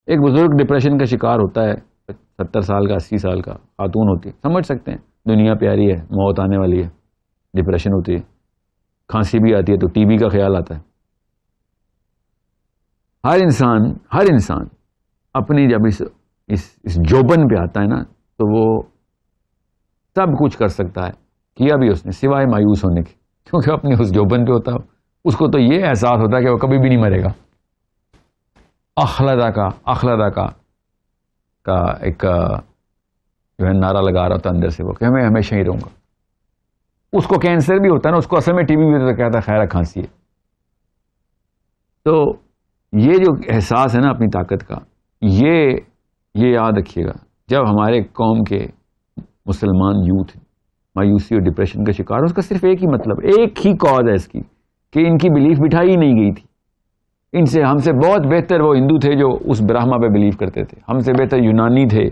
ایک بزرگ ڈپریشن کا شکار ہوتا ہے، 70 سال کا 80 سال کا خاتون ہوتی ہے، سمجھ سکتے ہیں دنیا پیاری ہے، موت آنے والی ہے، ڈپریشن ہوتی ہے، کھانسی بھی آتی ہے تو ٹی بی کا خیال آتا ہے. ہر انسان اپنی جب اس جوبن پہ آتا ہے نا تو وہ سب کچھ کر سکتا ہے، کیا بھی اس نے سوائے مایوس ہونے کی، کیونکہ اپنے اس جوبن پہ ہوتا ہے، اس کو تو یہ احساس ہوتا ہے کہ وہ کبھی بھی نہیں مرے گا. اخلدہ کا ایک جو ہے نعرہ لگا رہا ہوتا اندر سے وہ کہ میں ہمیشہ ہی رہوں گا. اس کو کینسر بھی ہوتا ہے نا، اس کو اصل میں ٹی بی بھی ہوتا ہے، کہتا ہے خیر کھانسی ہے. تو یہ جو احساس ہے نا اپنی طاقت کا، یہ یاد رکھیے گا. جب ہمارے قوم کے مسلمان یوتھ مایوسی اور ڈپریشن کا شکار، اس کا صرف ایک ہی مطلب، ایک ہی کاز ہے اس کی، کہ ان کی بلیف بٹھائی ہی نہیں گئی تھی. ہم سے بہت بہتر وہ ہندو تھے جو اس برہما پہ بلیو کرتے تھے، ہم سے بہتر یونانی تھے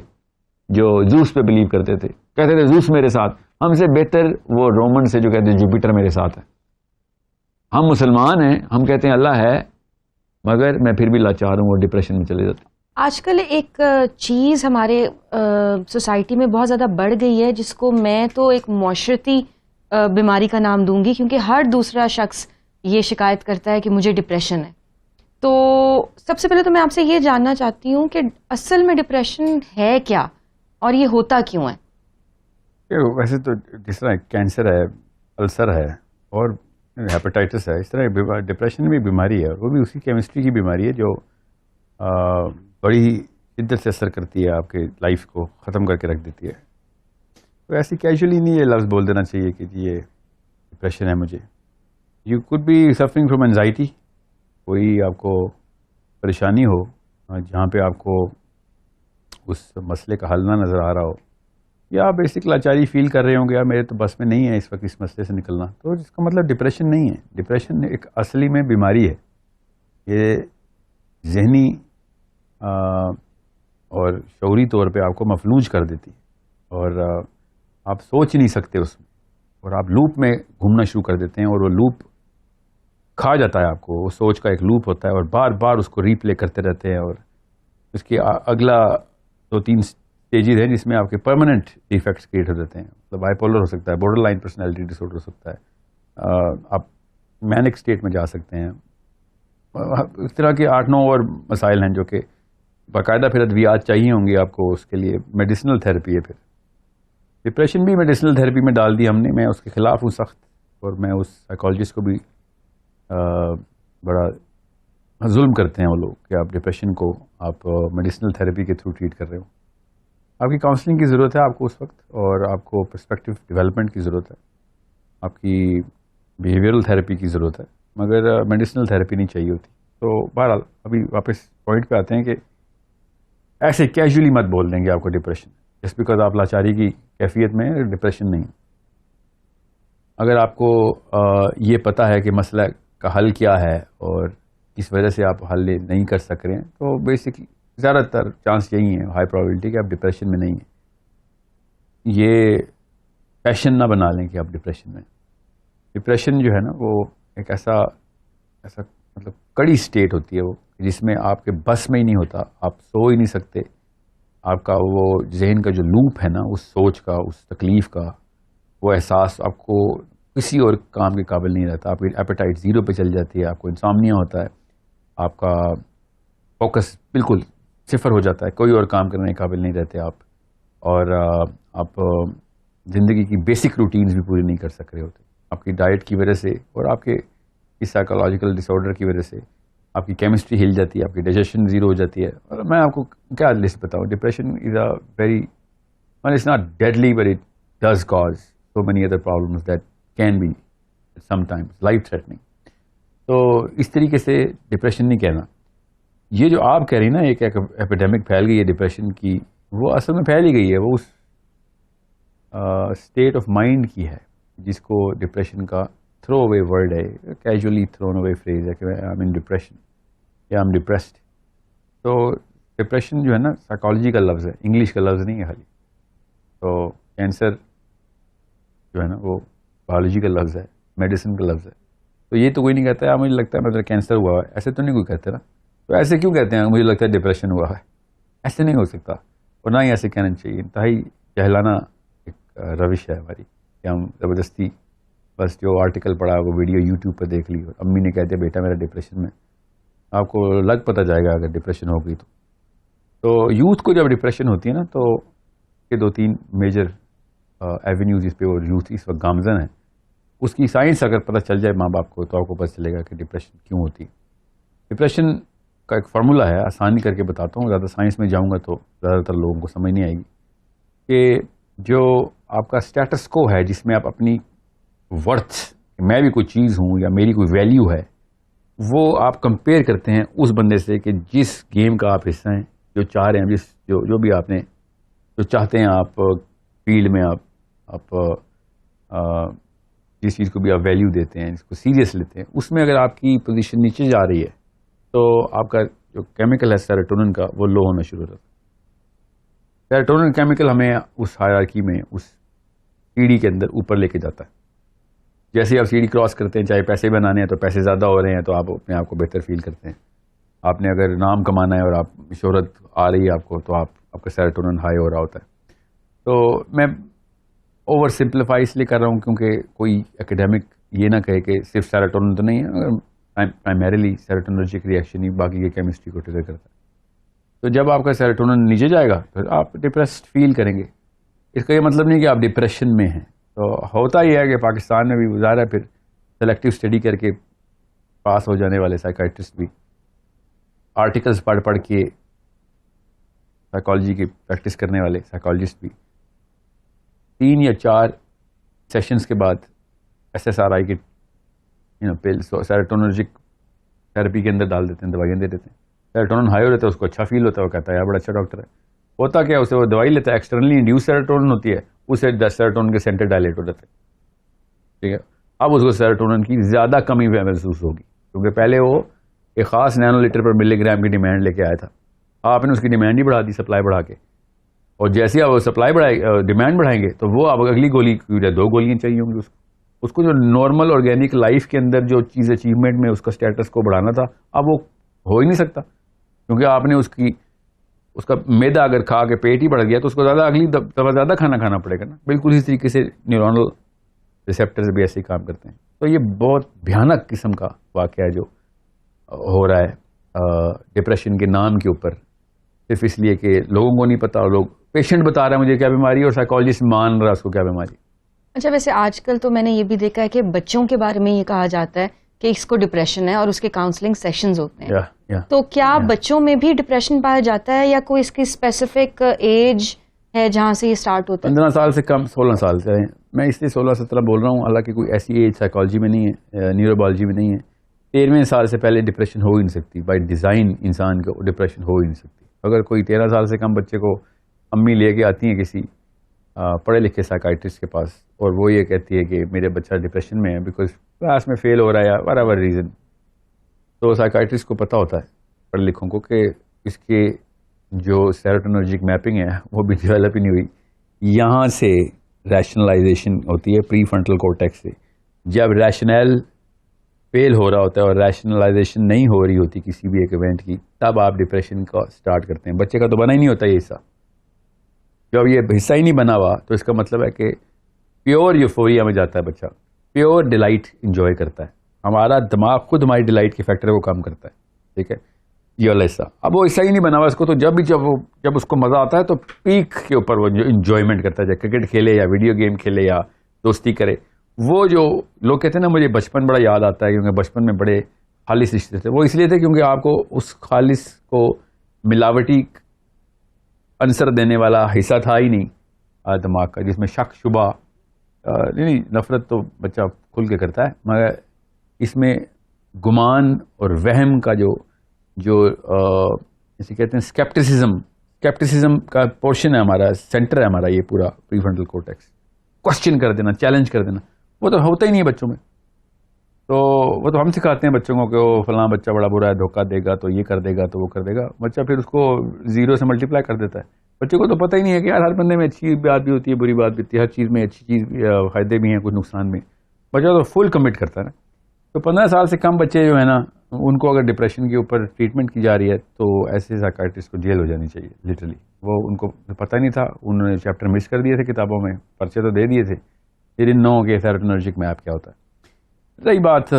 جو زوس پہ بلیو کرتے تھے، کہتے تھے زوس میرے ساتھ. ہم سے بہتر وہ رومن سے جو کہتے ہیں جوپیٹر میرے ساتھ ہے. ہم مسلمان ہیں، ہم کہتے ہیں اللہ ہے، مگر میں پھر بھی لاچار ہوں اور ڈپریشن میں چلے جاتا ہوں. آج کل ایک چیز ہمارے سوسائٹی میں بہت زیادہ بڑھ گئی ہے، جس کو میں تو ایک معاشرتی بیماری کا نام دوں گی، کیونکہ ہر دوسرا شخص یہ شکایت کرتا ہے کہ مجھے ڈپریشن ہے. تو سب سے پہلے تو میں آپ سے یہ جاننا چاہتی ہوں کہ اصل میں ڈپریشن ہے کیا اور یہ ہوتا کیوں ہے؟ ویسے تو جس طرح کینسر ہے، السر ہے اور ہیپاٹائٹس ہے، اس طرح ڈپریشن بھی بیماری ہے، وہ بھی اسی کیمسٹری کی بیماری ہے جو بڑی شدت سے اثر کرتی ہے، آپ کے لائف کو ختم کر کے رکھ دیتی ہے. تو ایسی کیجولی نہیں یہ لفظ بول دینا چاہیے کہ جی یہ ڈپریشن ہے مجھے. You could be suffering from anxiety, کوئی آپ کو پریشانی ہو جہاں پہ آپ کو اس مسئلے کا حل نہ نظر آ رہا ہو، یا بیسک لاچاری فیل کر رہے ہوں گے یا میرے تو بس میں نہیں ہے اس وقت اس مسئلے سے نکلنا، تو جس کا مطلب ڈپریشن نہیں ہے. ڈپریشن ایک اصلی میں بیماری ہے، یہ ذہنی اور شعوری طور پہ آپ کو مفلوج کر دیتی ہے، اور آپ سوچ نہیں سکتے اس میں، اور آپ لوپ میں گھومنا شروع کر دیتے ہیں، اور وہ لوپ کھا جاتا ہے آپ کو. وہ سوچ کا ایک لوپ ہوتا ہے اور بار بار اس کو ری پلے کرتے رہتے ہیں، اور اس کی اگلا 2-3 اسٹیجز ہیں جس میں آپ کے پرماننٹ ڈیفیکٹس کریٹ ہو جاتے ہیں. مطلب بائی پولر ہو سکتا ہے، بارڈر لائن پرسنالٹی ڈس آرڈر ہو سکتا ہے، آپ مینک اسٹیٹ میں جا سکتے ہیں. اس طرح کے 8-9 اور مسائل ہیں جو کہ باقاعدہ پھر ادویات چاہیے ہوں گی آپ کو اس کے لیے. میڈیسنل تھراپی ہے. پھر ڈپریشن بھی میڈیسنل تھراپی میں ڈال دی ہم نے. میں اس کے خلاف ہوں سخت، اور میں اس سائیکالوجسٹ کو بھی بڑا ظلم کرتے ہیں وہ لوگ کہ آپ ڈپریشن کو آپ میڈیسنل تھراپی کے تھرو ٹریٹ کر رہے ہو. آپ کی کاؤنسلنگ کی ضرورت ہے آپ کو اس وقت، اور آپ کو پرسپیکٹو ڈیولپمنٹ کی ضرورت ہے، آپ کی بیہیویئرل تھراپی کی ضرورت ہے، مگر میڈیسنل تھراپی نہیں چاہیے ہوتی. تو بہرحال ابھی واپس پوائنٹ پہ آتے ہیں کہ ایسے کیجولی مت بول دیں گے آپ کو ڈپریشن، جس بیکاز آپ لاچاری کی کیفیت میں ڈپریشن نہیں. اگر آپ کو یہ پتہ ہے کہ مسئلہ کا حل کیا ہے اور کس وجہ سے آپ حل نہیں کر سک رہے ہیں، تو بیسکلی زیادہ تر چانس یہی ہے، ہائی پرابیلٹی کہ آپ ڈپریشن میں نہیں ہیں. یہ پیشن نہ بنا لیں کہ آپ ڈپریشن میں. ڈپریشن جو ہے نا وہ ایک ایسا مطلب کڑی اسٹیٹ ہوتی ہے وہ، جس میں آپ کے بس میں ہی نہیں ہوتا، آپ سو ہی نہیں سکتے. آپ کا وہ ذہن کا جو لوپ ہے نا، اس سوچ کا، اس تکلیف کا، وہ احساس آپ کو کسی اور کام کے قابل نہیں رہتا. آپ کی ایپیٹائٹ 0 پہ چل جاتی ہے، آپ کو انسامنیا ہوتا ہے، آپ کا فوکس بالکل 0 ہو جاتا ہے، کوئی اور کام کرنے کے قابل نہیں رہتے آپ، اور آپ زندگی کی بیسک روٹینز بھی پوری نہیں کر سک رہے ہوتے. آپ کی ڈائٹ کی وجہ سے اور آپ کے اس سائیکولوجیکل ڈس آرڈر کی وجہ سے آپ کی کیمسٹری ہل جاتی ہے، آپ کی ڈائجیشن 0 ہو جاتی ہے. اور میں آپ کو کیا لسٹ بتاؤں، depression is a very it's not deadly but it does cause so many other problems that can be sometimes life threatening. تو اس طریقے سے ڈپریشن نہیں کہنا. یہ جو آپ کہہ رہی نا ایک ایپیڈیمک پھیل گئی ہے ڈپریشن کی، وہ اصل میں پھیل ہی گئی ہے، وہ اس اسٹیٹ آف مائنڈ کی ہے جس کو ڈپریشن کا تھرو اوے ورڈ ہے، کیجولی تھرون اوے فریز ہے کہ آئی ایم ان ڈپریشن یا آئی ایم ڈپریسڈ. تو ڈپریشن جو ہے نا سائیکالوجی کا لفظ ہے، انگلش کا لفظ نہیں ہے خالی. تو کینسر جو ہے نا وہ بایولوجی کا لفظ ہے، میڈیسن کا لفظ ہے. تو یہ تو کوئی نہیں کہتا ہے مجھے لگتا ہے مطلب کینسر ہوا ہے، ایسے تو نہیں کوئی کہتے نا. تو ایسے کیوں کہتے ہیں مجھے لگتا ہے ڈپریشن ہوا ہے؟ ایسے نہیں ہو سکتا، اور نہ ہی ایسے کہنا چاہیے. انتہائی جہلانہ ایک روش ہے ہماری کہ ہم زبردستی بس جو آرٹیکل پڑھا وہ ویڈیو یوٹیوب پہ دیکھ لی اور امی نے کہہ دیا بیٹا میرا ڈپریشن میں. آپ کو لگ پتہ جائے گا اگر ڈپریشن ہو گئی تو یوتھ کو جب ڈپریشن ہوتی ہے نا تو یہ 2-3 میجر ایونیوز اس پہ اور یوتھ اس وقت گامزن ہے. اس کی سائنس اگر پتہ چل جائے ماں باپ کو تو آپ کو پتہ چلے گا کہ ڈپریشن کیوں ہوتی ہے. ڈپریشن کا ایک فارمولہ ہے، آسانی کر کے بتاتا ہوں، زیادہ سائنس میں جاؤں گا تو زیادہ تر لوگوں کو سمجھ نہیں آئے گی. کہ جو آپ کا اسٹیٹس کو ہے جس میں آپ اپنی ورتھ، میں بھی کوئی چیز ہوں یا میری کوئی ویلیو ہے، وہ آپ کمپیئر کرتے ہیں اس بندے سے کہ جس گیم کا آپ حصہ ہیں، جو چاہ رہے ہیں، جو بھی آپ نے جو چاہتے ہیں آپ فیلڈ میں آپ جس چیز کو بھی آپ ویلیو دیتے ہیں، جس کو سیریس لیتے ہیں، اس میں اگر آپ کی پوزیشن نیچے جا رہی ہے تو آپ کا جو کیمیکل ہے سیروٹونن کا وہ لو ہونا شروع ہوتا ہے. سیروٹونن کیمیکل ہمیں اس ہائرارکی میں اس سیڑھی کے اندر اوپر لے کے جاتا ہے. جیسے آپ سیڑھی کراس کرتے ہیں، چاہے پیسے بنانے ہیں تو پیسے زیادہ ہو رہے ہیں تو آپ اپنے آپ کو بہتر فیل کرتے ہیں. آپ نے اگر نام کمانا ہے اور آپ شہرت آ رہی ہے آپ کو تو آپ کا سیروٹونن ہائی ہو رہا ہوتا ہے. تو میں اوور سمپلیفائی اس لیے کر رہا ہوں کیونکہ کوئی اکیڈیمک یہ نہ کہے کہ صرف سیروٹونن تو نہیں ہے، پرائمریلی سیروٹونرجک ریئیکشن ہی باقی کی کیمسٹری کو ٹریگر کرتا ہے. تو جب آپ کا سیروٹونن نیچے جائے گا تو آپ ڈپریسڈ فیل کریں گے. اس کا یہ مطلب نہیں کہ آپ ڈپریشن میں ہیں. تو ہوتا یہ ہے کہ پاکستان میں بھی ظاہر ہے پھر سلیکٹیو اسٹڈی کر کے پاس ہو جانے والے سائیکائٹرسٹ بھی آرٹیکلس پڑھ کے سائیکالوجی کی پریکٹس کرنے والے سائیکالوجسٹ بھی 3 یا 4 سیشنز کے بعد SSRI کی پل سیروٹونرجک تھراپی کے اندر ڈال دیتے ہیں، دوائیاں دے دیتے ہیں. سیروٹونن ہائی ہو رہتا ہے، اس کو اچھا فیل ہوتا ہے، وہ کہتا ہے یار بڑا اچھا ڈاکٹر ہے. ہوتا کیا اسے وہ دوائی لیتا ہے، ایکسٹرنلی انڈیوس سیروٹونن ہوتی ہے، اسے سیروٹونن کے سینٹر ڈائلیٹ ہو جاتے ہیں. ٹھیک ہے، اب اس کو سیروٹونن کی زیادہ کمی محسوس ہوگی کیونکہ پہلے وہ ایک خاص نینو لیٹر پر ملی گرام کی ڈیمانڈ لے کے آیا تھا. آپ نے اس کی ڈیمانڈ ہی بڑھا دی سپلائی بڑھا کے، اور جیسے آپ سپلائی ڈیمانڈ بڑھائیں گے تو وہ اب اگلی گولی 2 گولیاں چاہیے ہوں گی اس کو جو نارمل آرگینک لائف کے اندر جو چیز اچیومنٹ میں اس کا اسٹیٹس کو بڑھانا تھا اب وہ ہو ہی نہیں سکتا کیونکہ آپ نے اس کا میدا اگر کھا کے پیٹ ہی بڑھ گیا تو اس کو اگلی دفعہ زیادہ کھانا پڑے گا نا. بالکل اسی طریقے سے نیورونل ریسیپٹرز بھی ایسے ہی کام کرتے ہیں. تو یہ بہت بھیانک قسم کا واقعہ ہے جو ہو رہا ہے ڈپریشن کے نام کے اوپر، صرف اس لیے کہ لوگوں کو نہیں پتا، اور لوگ پیشنٹ بتا رہا ہے مجھے کیا بیماری ہے اور سائیکالوجسٹ مان رہا ہے اس کو کیا بیماری. اچھا، ویسے آج کل تو میں نے یہ بھی دیکھا ہے کہ بچوں کے بارے میں یہ کہا جاتا ہے کہ اس کو ڈپریشن ہے اور اس کے کاؤنسلنگ سیشنز ہوتے ہیں. تو کیا بچوں میں بھی ڈپریشن پایا جاتا ہے یا کوئی اس کی اسپیسیفک ایج ہے جہاں سے یہ سٹارٹ ہوتا ہے؟ 15 سال سے کم، 16 سال سے. میں اس لیے 16-17 بول رہا ہوں، حالانکہ کوئی ایسی ایج سائیکالوجی میں نہیں ہے، نیوروبالوجی میں نہیں ہے. 13ویں سال سے پہلے ڈپریشن ہو ہی نہیں سکتی، بائی ڈیزائن انسان کو ڈپریشن ہو ہی نہیں سکتی. اگر کوئی 13 سال سے کم بچے کو امی لے کے آتی ہیں کسی پڑھے لکھے سائیکائٹرسٹ کے پاس اور وہ یہ کہتی ہے کہ میرے بچہ ڈپریشن میں ہے بیکاز کلاس میں فیل ہو رہا ہے یا وٹ ایور ریزن، تو سائیکائٹرسٹ کو پتہ ہوتا ہے پڑھے لکھوں کو کہ اس کے جو سیروٹونرجک میپنگ ہے وہ بھی ڈیولپ ہی نہیں ہوئی. یہاں سے ریشنلائزیشن ہوتی ہے پری فرنٹل کورٹیکس سے. جب ریشنل فیل ہو رہا ہوتا ہے اور ریشنلائزیشن نہیں ہو رہی ہوتی کسی بھی ایک ایونٹ کی، تب آپ ڈپریشن کا سٹارٹ کرتے ہیں. بچے کا تو بنا ہی نہیں ہوتا یہ حصہ. جب یہ حصہ ہی نہیں بنا ہوا تو اس کا مطلب ہے کہ پیور یوفوریا میں جاتا ہے بچہ، پیور ڈیلائٹ انجوائے کرتا ہے. ہمارا دماغ خود ہماری ڈیلائٹ کے فیکٹر کو کم کرتا ہے. ٹھیک ہے، یہ والا حصہ اب وہ حصہ ہی نہیں بنا ہوا اس کو. تو جب اس کو مزہ آتا ہے تو پیک کے اوپر وہ انجوائمنٹ کرتا ہے، چاہے کرکٹ کھیلے یا ویڈیو گیم کھیلے یا دوستی کرے. وہ جو لوگ کہتے ہیں نا مجھے بچپن بڑا یاد آتا ہے کیونکہ بچپن میں بڑے خالص رشتے تھے، وہ اس لیے تھے کیونکہ آپ کو اس خالص کو ملاوٹی عنصر دینے والا حصہ تھا ہی نہیں دماغ کا، جس میں شک شبہ نہیں، نفرت تو بچہ کھل کے کرتا ہے، مگر اس میں گمان اور وہم کا جو جسے کہتے ہیں اسکیپٹسزم کا پورشن ہے ہمارا، سینٹر ہے ہمارا یہ پورا پری فرنٹل کورٹیکس. کوشچن کر دینا، چیلنج کر دینا، وہ تو ہوتا ہی نہیں ہے بچوں میں. تو وہ تو ہم سکھاتے ہیں بچوں کو کہ وہ فلاں بچہ بڑا برا ہے، دھوکہ دے گا تو یہ کر دے گا تو وہ کر دے گا. بچہ پھر اس کو 0 سے ملٹیپلائی کر دیتا ہے. بچے کو تو پتہ ہی نہیں ہے کہ یار ہر بندے میں اچھی بات بھی ہوتی ہے، بری بات بھی ہوتی ہے، ہر چیز میں اچھی چیز فائدے بھی ہیں، کچھ نقصان بھی. بچہ تو فل کمٹ کرتا ہے نا. تو 15 سال سے کم بچے جو ہے نا ان کو اگر ڈپریشن کے اوپر ٹریٹمنٹ کی جا رہی ہے تو ایسے سائیکاٹرسٹ کو جیل ہو جانی چاہیے لٹرلی. وہ ان کو پتہ نہیں تھا, انہوں نے چیپٹر مس کر دیے تھے کتابوں میں, پرچے تو دے دیے تھے, لیکن نو کہ سیروٹونرجک میپ کیا ہوتا ہے. رہی بات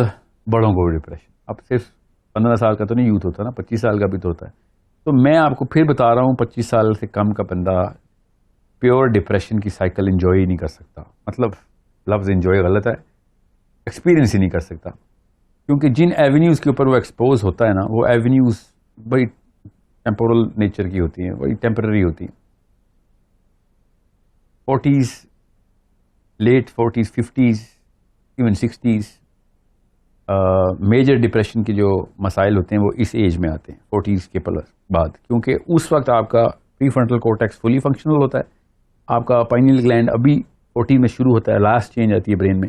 بڑوں کو ڈپریشن, اب صرف 15 سال کا تو نہیں یوتھ ہوتا نا, 25 سال کا بھی تو ہوتا ہے. تو میں آپ کو پھر بتا رہا ہوں 25 سال سے کم کا بندہ پیور ڈپریشن کی سائیکل انجوائے ہی نہیں کر سکتا. مطلب لفظ انجوائے غلط ہے, ایکسپیرینس ہی نہیں کر سکتا, کیونکہ جن ایونیوز کے اوپر وہ ایکسپوز ہوتا ہے نا, وہ ایونیوز بڑی ٹیمپورل نیچر کی ہوتی ہیں, بڑی ٹیمپرری ہوتی ہیں. 40s, late 40s, 50s, even 60s, major depression کے جو مسائل ہوتے ہیں وہ اس ایج میں آتے ہیں 40s کے پلس بعد, کیونکہ اس وقت آپ کا پری فرنٹل کورٹیکس فلی فنکشنل ہوتا ہے, آپ کا پائنیل گلینڈ ابھی 40 میں شروع ہوتا ہے, لاسٹ چینج آتی ہے برین میں.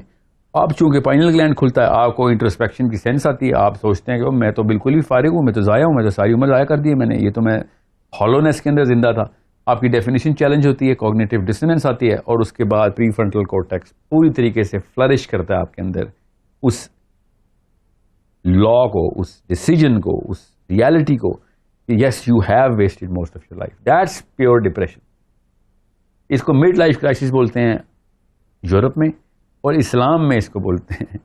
اب چونکہ پائنیل گلینڈ کھلتا ہے, آپ کو انٹروسپیکشن کی سینس آتی ہے, آپ سوچتے ہیں کہ میں تو بالکل ہی فارغ ہوں, میں تو ضائع ہوں, میں تو ساری عمر ضائع کر دی ہے میں نے, یہ تو میں ہالونیس کے اندر زندہ تھا. آپ کی ڈیفینیشن چیلنج ہوتی ہے, کوگنیٹو ڈسوننس آتی ہے, اور اس کے بعد پری فرنٹل کورٹیکس پوری طریقے سے فلرش کرتا ہے آپ کے اندر اس لا کو, اس ڈیسیجن کو, اس ریالٹی کو کہ yes you have wasted most of your life. That's pure depression. اس کو مڈ لائف کرائسس بولتے ہیں یورپ میں, اور اسلام میں اس کو بولتے ہیں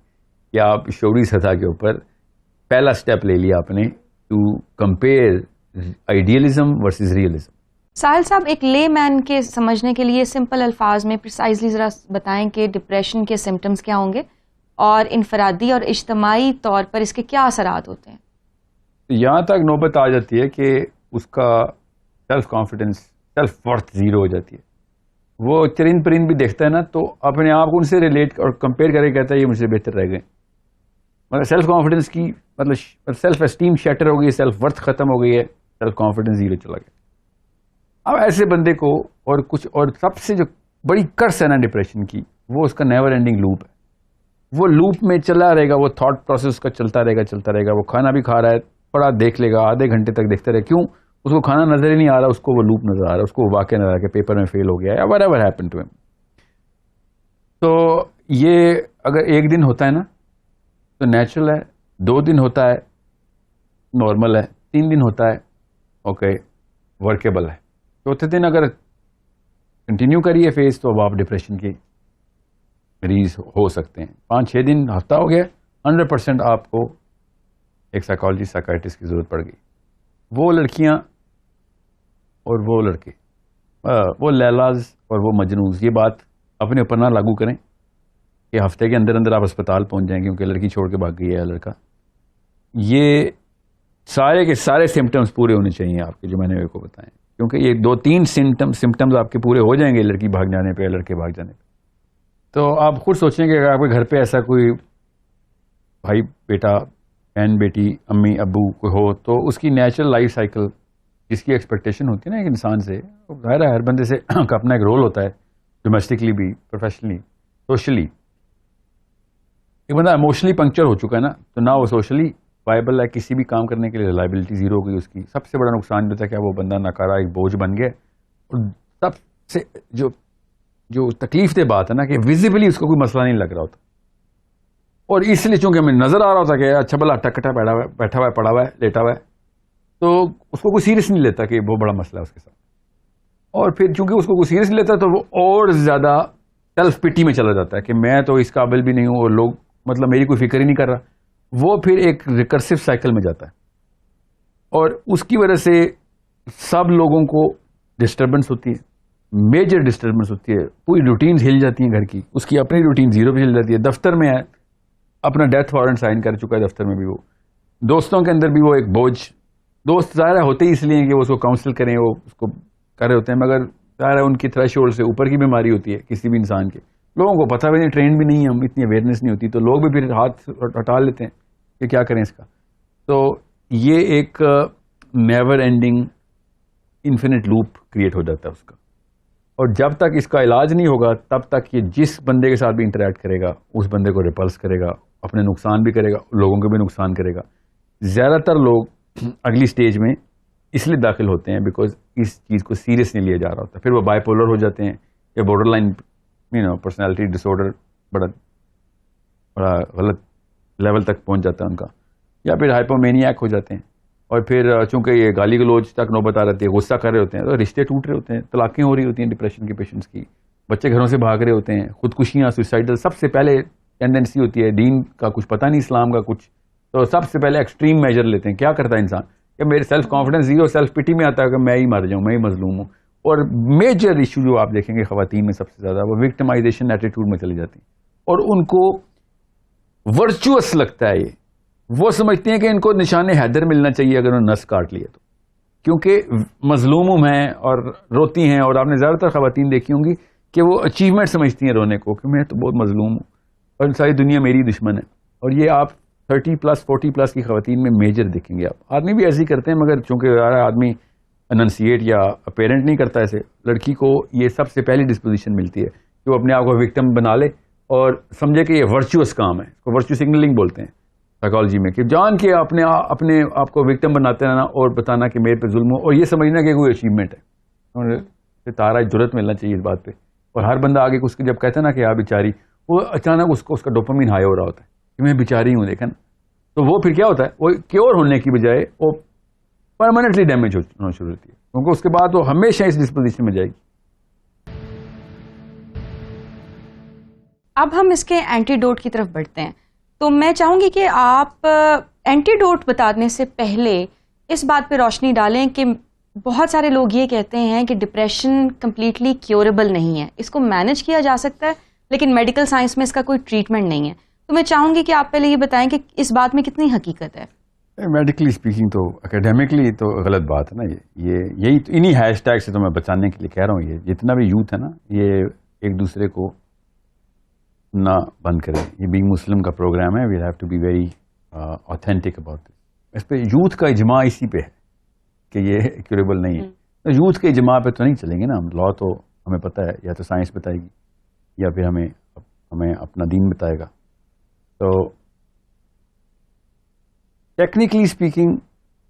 کہ آپ شعوری سطح کے اوپر پہلا سٹیپ لے لیا آپ نے to compare idealism versus realism. Sahil sahib, ایک لے مین کے سمجھنے کے لیے سمپل الفاظ میں پریسائزلی ذرا بتائیں کہ ڈپریشن کے سمٹمز کیا ہوں گے اور انفرادی اور اجتماعی طور پر اس کے کیا اثرات ہوتے ہیں. یہاں تک نوبت آ جاتی ہے کہ اس کا self confidence, self worth zero ہو جاتی ہے. وہ چرند پرند بھی دیکھتا ہے نا, تو اپنے آپ کو ان سے ریلیٹ اور کمپیئر کر کے کہتا ہے یہ مجھ سے بہتر رہ گئے. مگر سیلف کانفیڈنس کی مطلب سیلف اسٹیم شیٹر ہو گئی, سیلف ورتھ ختم ہو گئی ہے, سیلف کانفیڈنس زیرو چلا گیا. اب ایسے بندے کو اور کچھ, اور سب سے جو بڑی کرس ہے نا ڈپریشن کی, وہ اس کا نیور اینڈنگ لوپ ہے. وہ لوپ میں چلا رہے گا, وہ تھاٹ پروسیس کا چلتا رہے گا. وہ کھانا بھی کھا رہا ہے, پڑا دیکھ لے گا, آدھے گھنٹے تک دیکھتا رہے. کیوں؟ اس کو کھانا نظر ہی نہیں آ رہا, اس کو وہ لوپ نظر آ رہا ہے, اس کو واقعہ نظر آ رہا ہے کہ پیپر میں فیل ہو گیا یا whatever happened to him. تو یہ اگر ایک دن ہوتا ہے نا تو نیچرل ہے, 2 دن ہوتا ہے نارمل ہے, 3 دن ہوتا ہے اوکے ورکیبل ہے, چوتھے دن اگر کنٹینیو کریے فیز تو اب آپ ڈپریشن کی مریض ہو سکتے ہیں. 5-6 دن ہفتہ ہو گیا, 100% آپ کو ایک سائیکالوجسٹ سائیکائٹرسٹ کی ضرورت پڑ گئی. وہ لڑکیاں اور وہ لڑکے, وہ لیلاز اور وہ مجنوز, یہ بات اپنے اوپر نہ لاگو کریں کہ ہفتے کے اندر آپ اسپتال پہنچ جائیں کیونکہ لڑکی چھوڑ کے بھاگ گئی ہے لڑکا. یہ سارے کے سارے سمٹمز پورے ہونے چاہیے آپ کے جو میں نے آپ کو بتائیں, کیونکہ یہ 2-3 سمٹمز آپ کے پورے ہو جائیں گے لڑکی بھاگ جانے پہ, لڑکے بھاگ جانے پہ. تو آپ خود سوچیں کہ اگر آپ کے گھر پہ ایسا کوئی بھائی بیٹا, بہن بیٹی, امی ابو کوئی ہو, تو اس کی نیچرل لائف سائیکل جس کی ایکسپیکٹیشن ہوتی ہے نا ایک انسان سے, ظاہر ہے ہر بندے سے کا اپنا ایک رول ہوتا ہے, ڈومیسٹکلی بھی, پروفیشنلی, سوشلی. ایک بندہ ایموشنلی پنکچر ہو چکا ہے نا, تو نہ وہ سوشلی وائبل ہے, کسی بھی کام کرنے کے لیے ریلائبلٹی زیرو ہو گئی اس کی. سب سے بڑا نقصان جو تھا کہ وہ بندہ ناکارہ ایک بوجھ بن گیا, اور سب سے جو تکلیف دہ بات ہے نا کہ ویزیبلی اس کو کوئی مسئلہ نہیں لگ رہا ہوتا, اور اس لیے چونکہ ہمیں نظر آ رہا ہوتا کہ اچھا بلا ٹکٹا بیٹھا ہوا ہے, پڑا ہوا ہے, لیٹا ہوا ہے, تو اس کو کوئی سیریس نہیں لیتا کہ وہ بڑا مسئلہ ہے اس کے ساتھ. اور پھر چونکہ اس کو کوئی سیریس نہیں لیتا تو وہ اور زیادہ سیلف پٹی میں چلا جاتا ہے کہ میں تو اس قابل بھی نہیں ہوں, اور لوگ مطلب میری کوئی فکر ہی نہیں کر رہا. وہ پھر ایک ریکرسو سائیکل میں جاتا ہے, اور اس کی وجہ سے سب لوگوں کو ڈسٹربنس ہوتی ہے, میجر ڈسٹربنس ہوتی ہے, پوری روٹینز ہل جاتی ہیں گھر کی, اس کی اپنی روٹین زیرو پہ ہل جاتی ہے. دفتر میں ہے, اپنا ڈیتھ وارنٹ سائن کر چکا ہے دفتر میں بھی, وہ دوستوں کے اندر بھی وہ ایک بوجھ. دوست ظاہر ہوتے ہی اس لیے کہ وہ اس کو کاؤنسل کریں, وہ اس کو کر رہے ہوتے ہیں, مگر ظاہر ہے ان کی تھریش ہولڈ سے اوپر کی بیماری ہوتی ہے کسی بھی انسان کے. لوگوں کو پتہ بھی نہیں, ٹرینڈ بھی نہیں ہے, ہم اتنی اویئرنیس نہیں ہوتی, تو لوگ بھی پھر ہاتھ ہٹا لیتے ہیں کہ کیا کریں اس کا. تو یہ ایک never ending infinite loop create ہو جاتا ہے اس کا, اور جب تک اس کا علاج نہیں ہوگا تب تک یہ جس بندے کے ساتھ بھی انٹریکٹ کرے گا اس بندے کو ریپلس کرے گا, اپنے نقصان بھی کرے گا, لوگوں کو بھی نقصان کرے گا. زیادہ تر لوگ اگلی سٹیج میں اس لیے داخل ہوتے ہیں بیکاز اس چیز کو سیریس نہیں لیا جا رہا ہوتا. پھر وہ بائی پولر ہو جاتے ہیں, یا بارڈر لائن پرسنالٹی ڈس آرڈر بڑا غلط لیول تک پہنچ جاتا ہے ان کا. یا پھر ہائپومینیاک ہو جاتے ہیں. اور پھر چونکہ یہ گالی گلوچ تک نوبت آ رہتی ہے, غصہ کر رہے ہوتے ہیں, تو رشتے ٹوٹ رہے ہوتے ہیں, طلاقیں ہو رہی ہوتی ہیں ڈپریشن کے پیشنٹس کی, بچے گھروں سے بھاگ رہے ہوتے ہیں, خودکشیاں, سوسائڈل سب سے پہلے ٹینڈنسی ہوتی ہے. دین کا کچھ پتہ نہیں, اسلام کا کچھ, تو سب سے پہلے ایکسٹریم میجر لیتے ہیں. کیا کرتا ہے انسان کہ میرے سیلف کانفیڈنس زیرو, سیلف پٹی میں آتا ہے کہ میں ہی مر جاؤں, میں ہی مظلوم ہوں. اور میجر ایشو جو آپ دیکھیں گے خواتین میں سب سے زیادہ, وہ وکٹمائزیشن ایٹیٹیوڈ میں چلی جاتی ہیں, اور ان کو ورچوئس لگتا ہے. یہ وہ سمجھتے ہیں کہ ان کو نشان حیدر ملنا چاہیے اگر انہوں نے نس کاٹ لیا تو, کیونکہ مظلوم ہیں اور روتی ہیں. اور آپ نے زیادہ تر خواتین دیکھی ہوں گی کہ وہ اچیومنٹ سمجھتی ہیں رونے کو, کہ میں تو بہت مظلوم ہوں اور ساری دنیا میری دشمن ہے. اور یہ آپ 30+ 40+ کی خواتین میں میجر دیکھیں گے. آپ آدمی بھی ایسے ہی کرتے ہیں, مگر چونکہ آدمی اننسیٹ یا اپیرنٹ نہیں کرتا ایسے, لڑکی کو یہ سب سے پہلی ڈسپوزیشن ملتی ہے کہ وہ اپنے آپ کو وکٹم بنا لے اور سمجھے کہ یہ ورچوئس کام ہے. اس کو ورچو سگنلنگ بولتے ہیں سائیکالوجی میں, کہ جان کے اپنے آپ کو وکٹم بناتے رہنا اور بتانا کہ میرے پہ ظلم ہو, اور یہ سمجھنا کہ کوئی اچیومنٹ ہے. اور تارا جرت ملنا چاہیے اس بات پہ. اور ہر بندہ آگے اس کے جب کہتا ہے نا کہ آپ بیچاری, وہ اچانک اس کا ڈوپامین ہائی ہو رہا ہوتا ہے کہ میں بیچاری ہوں, دیکھا نا. تو وہ پھر کیا ہوتا ہے, وہ کیور ہونے کی بجائے وہ پرماننٹلی ڈیمیج ہونا شروع ہوتی ہے, کیونکہ اس کے بعد وہ ہمیشہ اس ڈسپوزیشن میں جائے گی. اب ہم اس کے اینٹی ڈوٹ کی طرف بڑھتے ہیں. تو میں چاہوں گی کہ آپ اینٹی ڈوٹ بتانے سے پہلے اس بات پہ روشنی ڈالیں کہ بہت سارے لوگ یہ کہتے ہیں کہ ڈپریشن کمپلیٹلی کیوریبل نہیں ہے, اس کو مینج کیا جا سکتا ہے لیکن میڈیکل سائنس میں اس کا کوئی ٹریٹمنٹ نہیں ہے. تو میں چاہوں گی کہ آپ پہلے یہ بتائیں کہ اس بات میں کتنی حقیقت ہے. میڈیکلی اسپیکنگ تو اکیڈیمکلی تو غلط بات ہے نا. یہی انہی ہیش ٹیگ سے تو میں بچانے کے لیے کہہ رہا ہوں. یہ جتنا بھی یوتھ ہے نا, یہ ایک دوسرے کو نہ بند کرے. یہ بینگ مسلم کا پروگرام ہے, we have to be very authentic about this. اس پہ یوتھ کا اجماع اسی پہ ہے کہ یہ کیوریبل نہیں ہے. تو یوتھ کے اجماع پہ تو نہیں چلیں گے نا ہم. لا تو ہمیں پتہ ہے, یا تو سائنس بتائے گی یا پھر ہمیں اپنا دین بتائے گا. تو technically speaking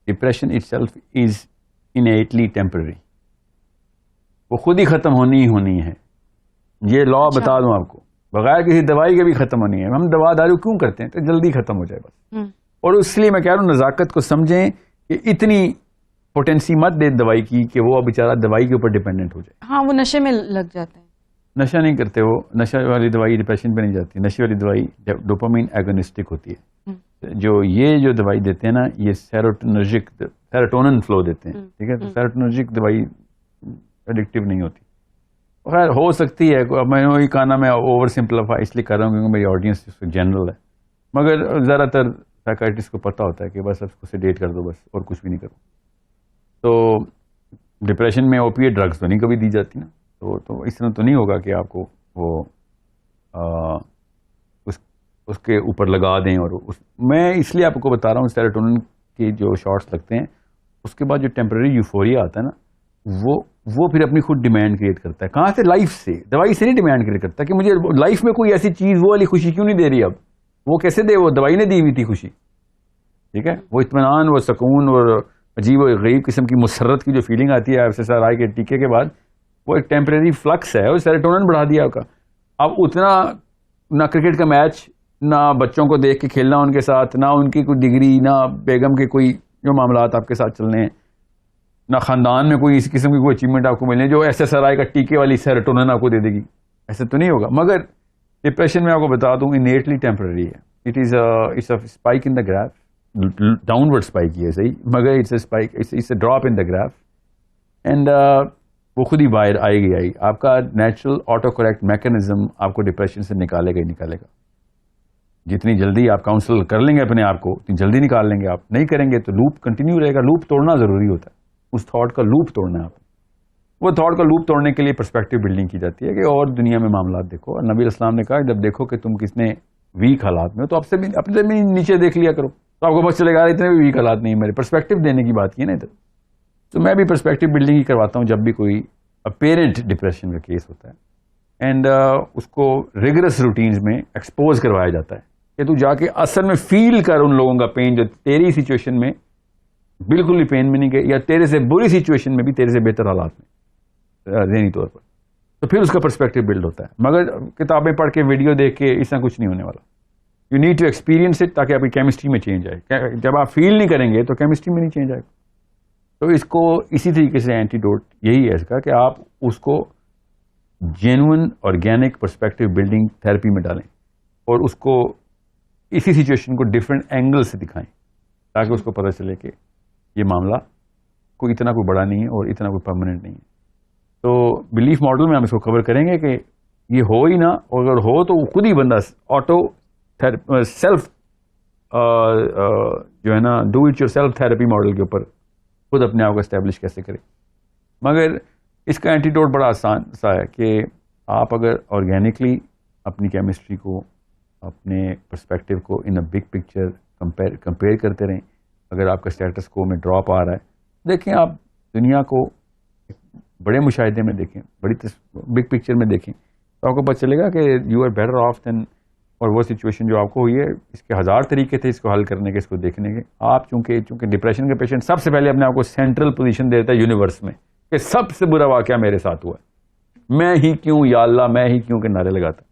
depression itself is innately temporary. وہ خود ہی ختم ہونی ہی ہونی ہے. یہ لا بتا دوں آپ کو, بغیر کسی دوائی کے بھی ختم ہونی ہے. ہم دوا دارو کیوں کرتے ہیں, تو جلدی ختم ہو جائے بس. اور اس لیے میں کہہ رہا ہوں نزاکت کو سمجھیں کہ اتنی پوٹینسی مت دے دوائی کی کہ وہ بیچارہ دوائی کے اوپر ڈیپینڈنٹ ہو جائے. ہاں, وہ نشے میں لگ جاتے ہیں. نشہ نہیں کرتے, وہ نشہ والی دوائی ڈپریشن پہ نہیں جاتی. نشے والی دوائی ڈوپامین ایگونسٹک ہوتی ہے. جو دوائی دیتے ہیں نا, یہ سیروٹونن فلو دیتے ہیں, ٹھیک ہے. تو سیروٹونرجک دوائی ایڈکٹیو نہیں ہوتی. خیر ہو سکتی ہے, میں وہی کہنا میں اوور سمپلیفائی اس لیے کر رہا ہوں کیونکہ میری آڈینس جنرل ہے, مگر زیادہ تر سائیکائٹرسٹ کو پتہ ہوتا ہے کہ بس اس کو سیڈیٹ کر دو بس, اور کچھ بھی نہیں کرو. تو ڈپریشن میں اوپیڈ ڈرگز تو نہیں کبھی دی جاتی نا. تو اس طرح تو نہیں ہوگا کہ آپ کو وہ اس کے اوپر لگا دیں. اور میں اس لیے آپ کو بتا رہا ہوں سیروٹونن کے جو شارٹس لگتے ہیں, اس کے بعد جو ٹیمپرری یوفوریا آتا ہے نا, وہ پھر اپنی خود ڈیمانڈ کریٹ کرتا ہے. کہاں سے؟ لائف سے. دوائی سے نہیں ڈیمانڈ کریٹ کرتا کہ مجھے لائف میں کوئی ایسی چیز وہ والی خوشی کیوں نہیں دے رہی. اب وہ کیسے دے, وہ دوائی نے دی ہوئی تھی خوشی, ٹھیک ہے. وہ اطمینان, وہ سکون اور عجیب و غریب قسم کی مسرت کی جو فیلنگ آتی ہے FSRI کے ٹیکے کے بعد, وہ ایک ٹیمپریری فلکس ہے. وہ سیروٹونن بڑھا دیا آپ کا. اب اتنا نہ کرکٹ کا میچ, نہ بچوں کو دیکھ کے کھیلنا ان کے ساتھ, نہ ان کی کوئی ڈگری, نہ بیگم کے کوئی جو معاملات آپ کے ساتھ چلنے ہیں, نہ خاندان میں کوئی اس قسم کی کوئی اچیومنٹ آپ کو ملنے جو SSRI کا ٹیکے والی سیروٹونن آپ کو دے دے گی. ایسے تو نہیں ہوگا. مگر ڈپریشن میں آپ کو بتا دوں انیٹلی ٹیمپرری ہے. It is a spike in the graph, downward spike ہی ہے صحیح, مگر it's a spike, it's a drop in the graph. And وہ خود ہی باہر آئے گی. آپ کا نیچرل آٹو کریکٹ میکینزم آپ کو ڈپریشن سے نکالے گا ہی نکالے گا. جتنی جلدی آپ کاؤنسل کر لیں گے اپنے آپ کو, اتنی جلدی نکال لیں گے. آپ نہیں کریں گے تو لوپ کنٹینیو رہے گا. لوپ توڑنا ضروری ہوتا ہے. اس تھاٹ کا لوپ توڑنا ہے آپ. وہ تھاٹ کا لوپ توڑنے کے لیے پرسپیکٹو بلڈنگ کی جاتی ہے کہ اور دنیا میں معاملات دیکھو. اور نبی اسلام نے کہا جب دیکھو کہ تم کتنے ویک حالات میں, تو آپ سے بھی اپنے بھی نیچے دیکھ لیا کرو, تو آپ کو بس چلے گا اتنے بھی ویک حالات نہیں. میرے پرسپیکٹو دینے کی بات کی ہے نا ادھر. تو میں بھی پرسپیکٹو بلڈنگ ہی کرواتا ہوں جب بھی کوئی اپیرنٹ ڈپریشن کا کیس ہوتا ہے. اینڈ اس کو ریگرس روٹینز میں ایکسپوز کروایا جاتا ہے کہ تو جا کے اصل میں فیل کر ان لوگوں کا پین جو تیری سچویشن میں بالکل بھی پین میں نہیں گئے, یا تیرے سے بری سچویشن میں بھی تیرے سے بہتر حالات میں ذہنی طور پر. تو پھر اس کا پرسپیکٹو بلڈ ہوتا ہے. مگر کتابیں پڑھ کے ویڈیو دیکھ کے اس طرح کچھ نہیں ہونے والا. You need to experience it تاکہ آپ کی کیمسٹری میں چینج آئے. جب آپ فیل نہیں کریں گے تو کیمسٹری میں نہیں چینج آئے گا. تو اس کو اسی طریقے سے اینٹیڈوٹ یہی ہے اس کا کہ آپ اس کو genuine organic perspective building therapy میں ڈالیں اور اس کو اسی سچویشن کو ڈفرینٹ اینگل سے دکھائیں تاکہ اس کو پتہ چلے کہ یہ معاملہ کوئی اتنا کوئی بڑا نہیں ہے اور اتنا کوئی پرماننٹ نہیں ہے. تو بلیف ماڈل میں ہم اس کو کور کریں گے کہ یہ ہو ہی نہ, اور اگر ہو تو خود ہی بندہ آٹو سیلف جو ہے نا do it your self therapy model کے اوپر خود اپنے آپ کو اسٹیبلش کیسے کرے. مگر اس کا اینٹیڈوٹ بڑا آسان سا ہے کہ آپ اگر آرگینکلی اپنی کیمسٹری کو اپنے پرسپیکٹو کو ان اے بگ پکچر کمپیئر کرتے رہیں. اگر آپ کا اسٹیٹس کو میں ڈراپ آ رہا ہے, دیکھیں آپ دنیا کو بڑے مشاہدے میں دیکھیں, بڑی بگ پکچر میں دیکھیں تو آپ کو پتہ چلے گا کہ یو آر بیٹر آف دین, اور وہ سچویشن جو آپ کو ہوئی ہے اس کے ہزار طریقے تھے اس کو حل کرنے کے, اس کو دیکھنے کے. آپ چونکہ ڈپریشن کے پیشنٹ سب سے پہلے اپنے آپ کو سینٹرل پوزیشن دیتا ہے یونیورس میں کہ سب سے برا واقعہ میرے ساتھ ہوا ہے, میں ہی کیوں یا اللہ, میں ہی کیوں کے نعرے لگاتا.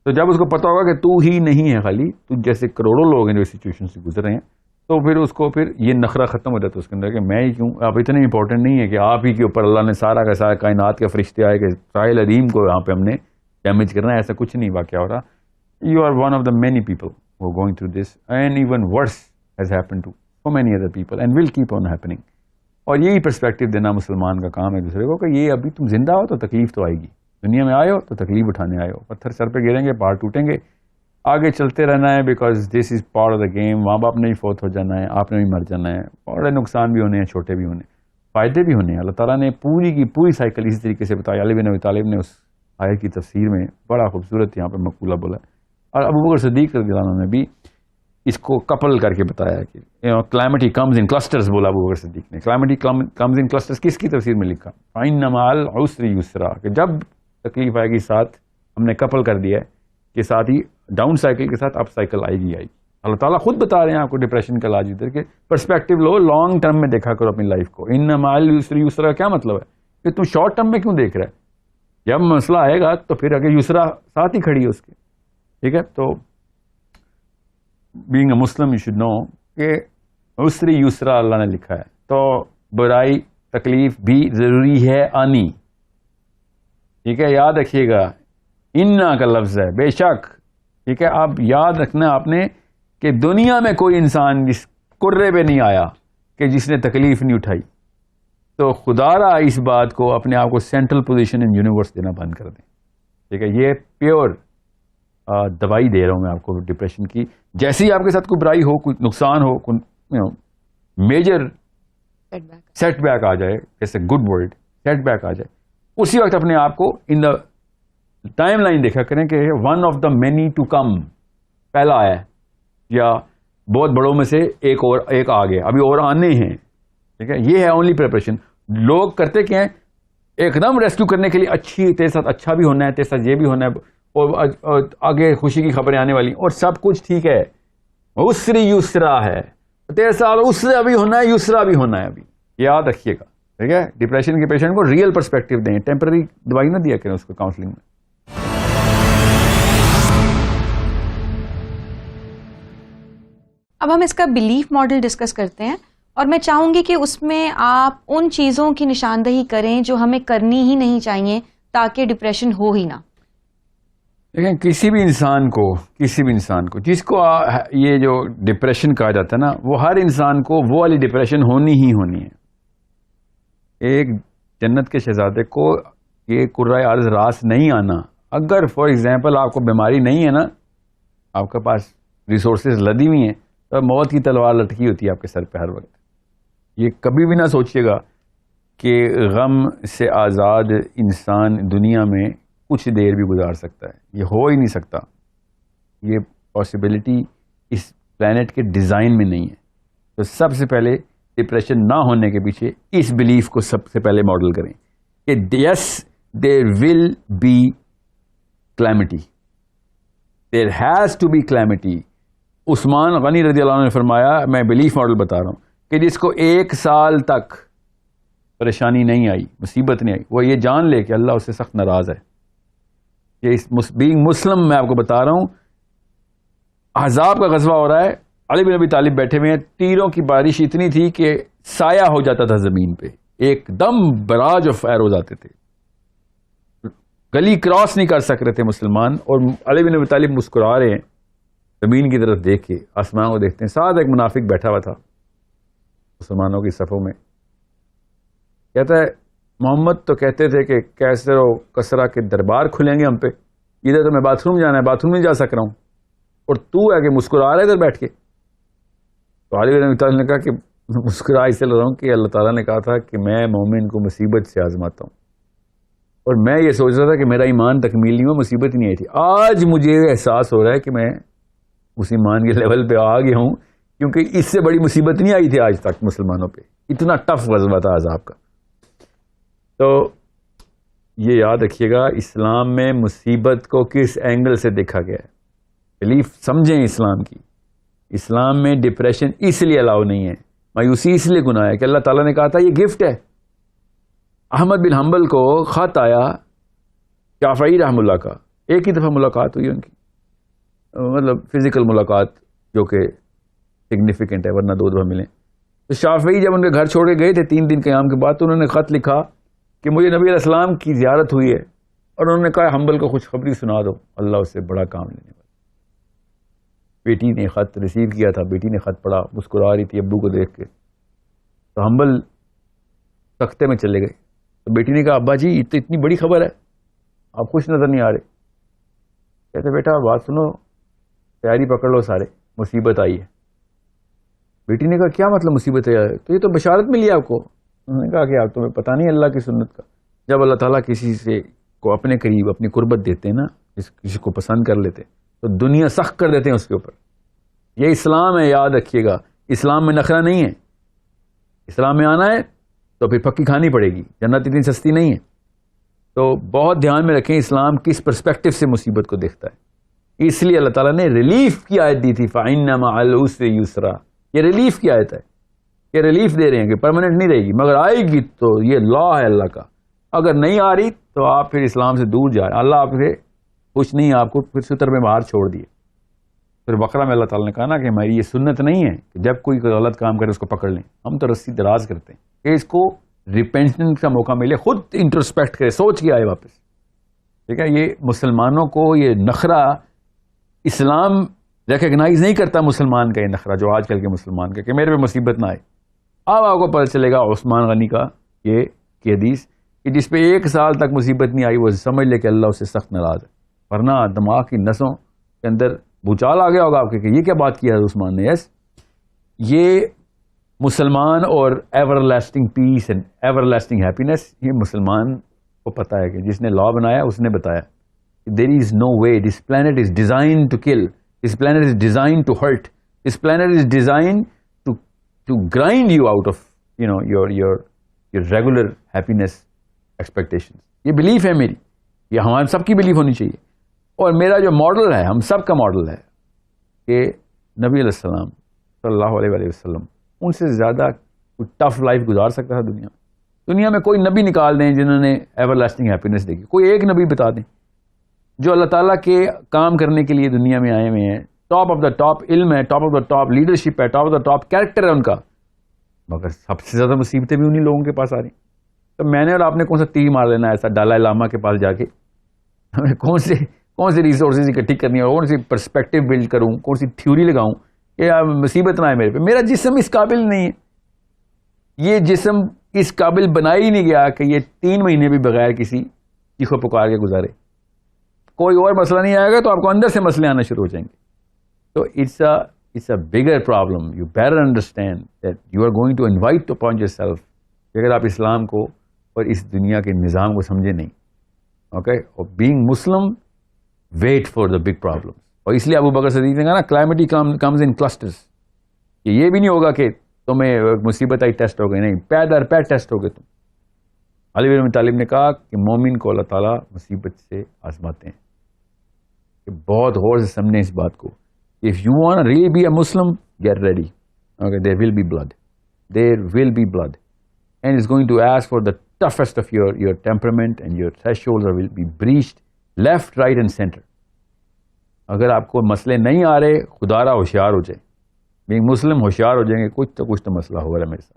تو جب اس کو پتا ہوگا کہ تو ہی نہیں ہے خالی, تو جیسے کروڑوں لوگ ہیں جو اس سچویشن سے گزر رہے ہیں, تو پھر اس کو پھر یہ نخرہ ختم ہو جاتا ہے اس کے اندر کہ میں ہی کیوں. آپ اتنے امپورٹنٹ نہیں ہے کہ آپ ہی کے اوپر اللہ نے سارا کا سارا کائنات کے فرشتے آئے کہ ساحل عظیم کو یہاں پہ ہم نے ڈیمیج کرنا ہے, ایسا کچھ نہیں واقعہ ہو رہا. You are one of the many people who are going through this, and even worse has happened to so many other people and will keep on happening. اور یہی پرسپیکٹو دینا مسلمان کا کام ہے دوسرے کو کہ یہ ابھی تم زندہ ہو تو تکلیف تو آئے گی, دنیا میں آئے ہو تو تکلیف اٹھانے آئے ہو, پتھر سر پہ گریں گے, پہاڑ ٹوٹیں گے, آگے چلتے رہنا ہے because this is part of the game. ماں باپ نے بھی فوت ہو جانا ہے, آپ نے بھی مر جانا ہے, بڑے نقصان بھی ہونے ہیں, چھوٹے بھی ہونے, فائدے بھی ہونے ہیں. اللہ تعالیٰ نے پوری کی پوری سائیکل اسی طریقے سے بتایا. علی بن ابی طالب نے اس آیت کی تفسیر میں بڑا خوبصورت یہاں پہ مقولہ بولا ہے, اور ابو بکر صدیق رضی اللہ عنہ نے بھی اس کو کپل کر کے بتایا کہ کلائمٹی کمز ان کلسٹرز. بولا ابو بکر صدیق نے کلائمٹی کمز ان کلسٹرز کس کی تفسیر میں لکھا؟ فَإِنَّ مَعَ الْعُسْرِ يُسْرًا, کہ جب تکلیف آئے گی ساتھ ہم نے کپل کر دیا ہے کہ ساتھ ہی ڈاؤن سائیکل کے ساتھ اپ سائیکل آئے گی. اللہ تعالیٰ خود بتا رہے ہیں آپ کو ڈپریشن کا علاج ادھر کہ پرسپیکٹو لو, لانگ ٹرم میں دیکھا کرو اپنی لائف کو. اِنَّ مَعَ الْعُسْرِ يُسْرًا کیا مطلب ہے کہ تم شارٹ ٹرم میں کیوں دیکھ رہے ہے؟ جب مسئلہ آئے گا تو پھر اگر یسرا ساتھ ہی کھڑی ہے اس کے, ٹھیک ہے. تو being a Muslim you should know کہ عسری یسرا اللہ نے لکھا ہے, تو برائی تکلیف بھی ضروری ہے آنی, ٹھیک ہے. یاد رکھیے گا انا کا لفظ ہے بے شک, ٹھیک ہے. آپ یاد رکھنا آپ نے کہ دنیا میں کوئی انسان جس کرے پہ نہیں آیا کہ جس نے تکلیف نہیں اٹھائی. تو خدا را اس بات کو اپنے آپ کو سینٹرل پوزیشن ان یونیورس دینا بند کر دیں, ٹھیک ہے. یہ پیور دوائی دے رہا ہوں میں آپ کو ڈپریشن کی. جیسے ہی آپ کے ساتھ کوئی برائی ہو, کوئی نقصان ہو, کوئی میجر سیٹ بیک آ جائے, جیسے گڈ ورڈ سیٹ بیک آ جائے, اسی وقت اپنے آپ کو ان دا ٹائم لائن دیکھا کریں کہ one of the many to come پہلا آیا ہے, یا بہت بڑوں میں سے ایک آ گیا, ابھی اور آنے ہیں, ٹھیک ہے. یہ ہے اونلی پریپریشن. لوگ کرتے کیا ہیں, ایک دم ریسکیو کرنے کے لیے اچھی تیرے ساتھ اچھا بھی ہونا ہے, تیرے ساتھ یہ بھی ہونا ہے, اور آگے خوشی کی خبریں آنے والی, اور سب کچھ ٹھیک ہے. اسری یسرا ہے, تیرے ساتھ اسرا بھی ہونا ہے, یسرا بھی ہونا ہے. ابھی یاد رکھیے گا, ٹھیک ہے. ڈپریشن کے پیشنٹ کو ریئل پرسپیکٹو دیں, ٹیمپرری دوائی نہ دیا کریں اس کو کاؤنسلنگ میں. اب ہم اس کا بلیف ماڈل ڈسکس کرتے ہیں, اور میں چاہوں گی کہ اس میں آپ ان چیزوں کی نشاندہی کریں جو ہمیں کرنی ہی نہیں چاہیے تاکہ ڈپریشن ہو ہی نہ. دیکھیں کسی بھی انسان کو جس کو یہ جو ڈپریشن کہا جاتا ہے نا, وہ ہر انسان کو وہ والی ڈپریشن ہونی ہی ہونی ہے. ایک جنت کے شہزادے کو یہ کرۂ عرض راس نہیں آنا. اگر فار ایگزامپل آپ کو بیماری نہیں ہے نا, آپ کے پاس ریسورسز لدی ہوئی ہیں, تو موت کی تلوار لٹکی ہوتی ہے آپ کے سر پہ ہر وقت. یہ کبھی بھی نہ سوچیے گا کہ غم سے آزاد انسان دنیا میں کچھ دیر بھی گزار سکتا ہے. یہ ہو ہی نہیں سکتا. یہ پاسبلٹی اس پلانٹ کے ڈیزائن میں نہیں ہے. تو سب سے پہلے ڈپریشن نہ ہونے کے پیچھے اس بلیف کو سب سے پہلے ماڈل کریں کہ yes there will be calamity, there has to be calamity. عثمان غنی رضی اللہ عنہ نے فرمایا, میں بلیف ماڈل بتا رہا ہوں, کہ جس کو 1 سال تک پریشانی نہیں آئی, مصیبت نہیں آئی, وہ یہ جان لے کہ اللہ اس سے سخت ناراض ہے. یہ بینگ مسلم میں آپ کو بتا رہا ہوں, احزاب کا غزوہ ہو رہا ہے, علی بن ابی طالب بیٹھے ہوئے ہیں, تیروں کی بارش اتنی تھی کہ سایہ ہو جاتا تھا زمین پہ, ایک دم براج آف ایروز آتے تھے, گلی کراس نہیں کر سک رہے تھے مسلمان, اور علی بن ابی طالب مسکرا رہے ہیں زمین کی طرف دیکھ کے, آسمان کو دیکھتے ہیں. ساتھ ایک منافق بیٹھا ہوا تھا مسلمانوں کی صفوں میں, کہتا ہے محمد تو کہتے تھے کہ کیسر و کسرا کے دربار کھلیں گے ہم پہ, ادھر تو میں باتھ روم جانا ہے, باتھ روم نہیں جا سک رہا ہوں, اور تو ہے کہ مسکرا رہا ہے ادھر بیٹھ کے. تو علی بن ابی طالب نے کہا کہ مسکرا اس لیے رہا ہوں کہ اللہ تعالیٰ نے کہا تھا کہ میں مومن کو مصیبت سے آزماتا ہوں, اور میں یہ سوچ رہا تھا کہ میرا ایمان تکمیل نہیں ہوا, مصیبت نہیں آئی تھی. آج مجھے احساس ہو رہا ہے کہ میں اس ایمان کے لیول پہ آ گیا ہوں, کیونکہ اس سے بڑی مصیبت نہیں آئی تھی آج تک مسلمانوں پہ, اتنا ٹف غزوہ تھا عذاب کا. تو یہ یاد رکھیے گا اسلام میں مصیبت کو کس اینگل سے دیکھا گیا ہے. بلیف سمجھیں اسلام کی. اسلام میں ڈپریشن اس لیے الاؤ نہیں ہے, مایوسی اس لیے گناہ ہے کہ اللہ تعالیٰ نے کہا تھا یہ گفٹ ہے. احمد بن حنبل کو خط آیا شافعی رحم اللہ کا, ایک ہی دفعہ ملاقات ہوئی ان کی, مطلب فزیکل ملاقات جو کہ سگنیفیکنٹ ہے, ورنہ 2 دفعہ ملیں. تو شافعی جب ان کے گھر چھوڑ کے گئے تھے 3 دن قیام کے بعد, تو انہوں نے خط لکھا کہ مجھے نبی علیہ السلام کی زیارت ہوئی ہے, اور انہوں نے کہا حنبل کو خوشخبری سنا دو, اللہ اس سے بڑا کام لینے والا. بیٹی نے خط ریسیو کیا تھا, بیٹی نے خط پڑھا, مسکرا رہی تھی ابو کو دیکھ کے. تو حنبل تختے میں چلے گئے. تو بیٹی نے کہا ابا جی یہ تو اتنی بڑی خبر ہے, آپ خوش نظر نہیں آ رہے. کہتے بیٹا بات سنو, تیاری پکڑ لو سارے, مصیبت آئی ہے. بیٹی نے کہا کیا مطلب مصیبت ہے؟ تو یہ تو بشارت ملی آپ کو. انہوں نے کہا کہ آپ تمہیں پتہ نہیں اللہ کی سنت کا, جب اللہ تعالیٰ کسی سے کو اپنے قریب اپنی قربت دیتے ہیں نا, کسی کو پسند کر لیتے تو دنیا سخت کر دیتے ہیں اس کے اوپر. یہ اسلام ہے, یاد رکھیے گا. اسلام میں نخرہ نہیں ہے. اسلام میں آنا ہے تو پھر پکی کھانی پڑے گی, جنت اتنی سستی نہیں ہے. تو بہت دھیان میں رکھیں اسلام کس پرسپیکٹو سے مصیبت کو دیکھتا ہے. اس لیے اللہ تعالیٰ نے ریلیف کی آیت دی تھی, فَإِنَّ مَعَ الْعُسْرِ يُسْرًا. یہ ریلیف کی آیت ہے, یہ ریلیف دے رہے ہیں کہ پرماننٹ نہیں رہے گی, مگر آئے گی تو یہ لا ہے اللہ کا. اگر نہیں آ رہی تو آپ پھر اسلام سے دور جائیں, اللہ آپ سے خوش نہیں, آپ کو پھر ستر میں باہر چھوڑ دیے. پھر بقرہ میں اللہ تعالیٰ نے کہا نا کہ ہماری یہ سنت نہیں ہے کہ جب کوئی غلط کام کرے اس کو پکڑ لیں. ہم تو رسی دراز کرتے ہیں کہ اس کو ریپینٹنس کا موقع ملے, خود انٹروسپیکٹ کرے, سوچ کے آئے واپس. ٹھیک ہے, یہ مسلمانوں کو یہ نخرہ اسلام ریکگنائز نہیں کرتا. مسلمان کا یہ نخرہ جو آج کل کے مسلمان کا کہ میرے پہ مصیبت نہ آئے. اب آپ کو پتہ چلے گا عثمان غنی کا یہ کی حدیث کہ جس پہ 1 سال تک مصیبت نہیں آئی وہ سمجھ لے کہ اللہ اس سے سخت ناراض ہے, ورنہ دماغ کی نسوں کے اندر بھوچال آ گیا ہوگا آپ کے کہ یہ کیا بات کی ہے عثمان نے. یس, یہ مسلمان اور ever lasting piece and ever lasting happiness, یہ مسلمان کو پتا ہے کہ جس نے لا بنایا اس نے بتایا there is no way, this plant is design to kill, this plant is design to hurt, this plant is design to grind you out of your regular happiness expectation. یہ بلیف ہے میری, یہ ہمارے سب کی بلیف ہونی چاہیے. اور میرا جو ماڈل ہے, ہم سب کا ماڈل ہے کہ نبی علیہ السلام صلی اللہ علیہ وآلہ وسلم ان سے زیادہ کوئی ٹف لائف گزار سکتا تھا دنیا میں. دنیا میں کوئی نبی نکال دیں جنہوں نے ایور لاسٹنگ ہیپینس دیکھی, کوئی ایک نبی بتا دیں جو اللہ تعالیٰ کے کام کرنے کے لیے دنیا میں آئے ہوئے ہیں, ٹاپ آف دا ٹاپ علم ہے, top of the top leadership ہے, top of the top character ہے ان کا, مگر سب سے زیادہ مصیبتیں بھی انہی لوگوں کے پاس آ رہی. تو میں نے اور آپ نے کون سا تیر مار لینا ایسا دلائی لاما کے پاس جا کے, ہمیں کون سے ریسورسز اکٹھی کرنی ہے, کون سی پرسپیکٹو بلڈ کروں, کون سی تھیوری لگاؤں کہ مصیبت نہ آئے میرے پہ. میرا جسم اس قابل نہیں ہے, یہ جسم اس قابل بنایا ہی نہیں گیا کہ یہ 3 مہینے بھی بغیر کسی چیخو پکار کے گزارے. کوئی اور مسئلہ نہیں آئے گا تو آپ کو اندر سے مسئلے آنا شروع ہو جائیں گے. تو it's a bigger problem. You better understand that you are going to invite upon yourself اگر آپ اسلام کو اور اس دنیا کے نظام کو سمجھے نہیں. اوکے, اور being Muslim, wait for the big problems. اور اس لیے ابو بکر صدیق نے کہا نا calamity comes in clusters. یہ بھی نہیں ہوگا کہ تمہیں مصیبت آئی ٹیسٹ ہو گئی, نہیں, پے در پے ٹیسٹ ہو گئے تم. علی بن ابی طالب نے کہا کہ مومن کو اللہ تعالیٰ مصیبت سے آزماتے ہیں. کہ بہت غور سے سمجھیں اس بات کو. If you want to really be a Muslim, get ready. Okay, there will be blood. There will be blood. And it's going to ask for the toughest of your temperament, and your thresholds will be breached left, right and center. اگر آپ کو مسئلے نہیں آ رہے، خدا را ہوشیار ہو جائیں، بینگ مسلم ہوشیار ہو جائیں گے، کچھ تو مسئلہ ہو رہا ہے میرے ساتھ.